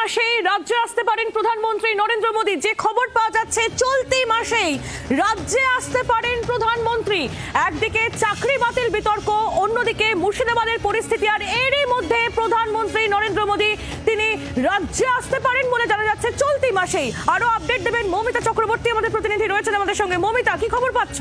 মাসেই রাজ্যে আসতে পারেন প্রধানমন্ত্রী নরেন্দ্র মোদী। যে খবর পাওয়া যাচ্ছে চলতি মাসেই রাজ্যে আসতে পারেন প্রধানমন্ত্রী। একদিকে চাকরি বাতিল বিতর্ক, অন্যদিকে মুর্শিদাবাদের পরিস্থিতি, আর এরই মধ্যে প্রধানমন্ত্রী নরেন্দ্র মোদী তিনি রাজ্যে আসতে পারেন বলে জানা যাচ্ছে চলতি মাসেই। আরো আপডেট দেবেন মৌমিতা চক্রবর্তী, আমাদের প্রতিনিধি রয়েছেন আমাদের সঙ্গে। মৌমিতা, কি খবর পাচ্ছ?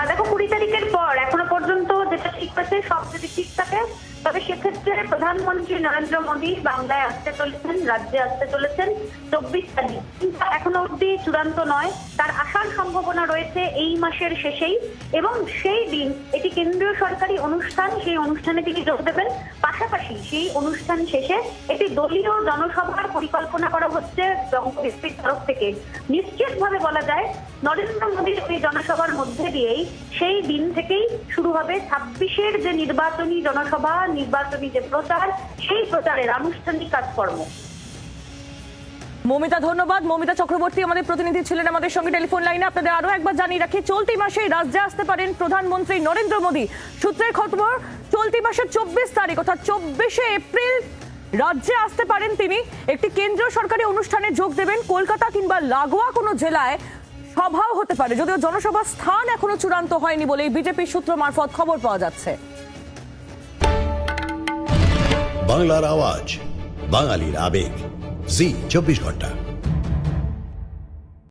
দেখো, 20 তারিখের পর এখনো পর্যন্ত যেটা ঠিক আছে, সব যদি ঠিক থাকে তবে সেক্ষেত্রে প্রধানমন্ত্রী নরেন্দ্র মোদী বাংলায় আসতে চলেছেন, রাজ্যে আসতে চলেছেন 24 তারিখ। কিন্তু এখনো অব্দি চূড়ান্ত নয়, তার আসার সম্ভাবনা রয়েছে এই মাসের শেষেই, এবং সেই দিন এটি কেন্দ্রীয় সরকারি অনুষ্ঠান, সেই অনুষ্ঠানে তিনি যোগ দেবেন। পাশাপাশি সেই অনুষ্ঠান শেষে একটি দলীয় জনসভার পরিকল্পনা করা হচ্ছে বঙ্গবিএসপির তরফ থেকে। নিশ্চিতভাবে বলা যায় নরেন্দ্র মোদীর ওই জনসভার মধ্যে দিয়েই সেই দিন থেকেই শুরু হবে 26-এর যে নির্বাচনী জনসভা, নির্বাচনী যে প্রচার, সেই প্রচারের আনুষ্ঠানিক কাজকর্ম। মৌমিতা, ধন্যবাদ। মৌমিতা চক্রবর্তী আমাদের প্রতিনিধি ছিলেন আমাদের সঙ্গে টেলিফোন লাইনে। আপনাদের আরো একবার জানিয়ে রাখি, চলতি মাসেই রাজ্যে আসতে পারেন প্রধানমন্ত্রী নরেন্দ্র মোদী। সূত্রের খবর, চলতি মাসের 24 তারিখ অর্থাৎ 24শে এপ্রিল রাজ্যে আসতে পারেন তিনি। একটি কেন্দ্রীয় সরকারি অনুষ্ঠানে যোগ দেবেন। কলকাতা কিংবা লাগোয়া কোনো জেলায় সভাও হতে পারে, যদিও জনসভার স্থান এখনো চূড়ান্ত হয়নি বলেই বিজেপি সূত্র মারফত খবর পাওয়া যাচ্ছে। বাংলার আওয়াজ, বাঙালির আবেগ, জি 24 ঘন্টা।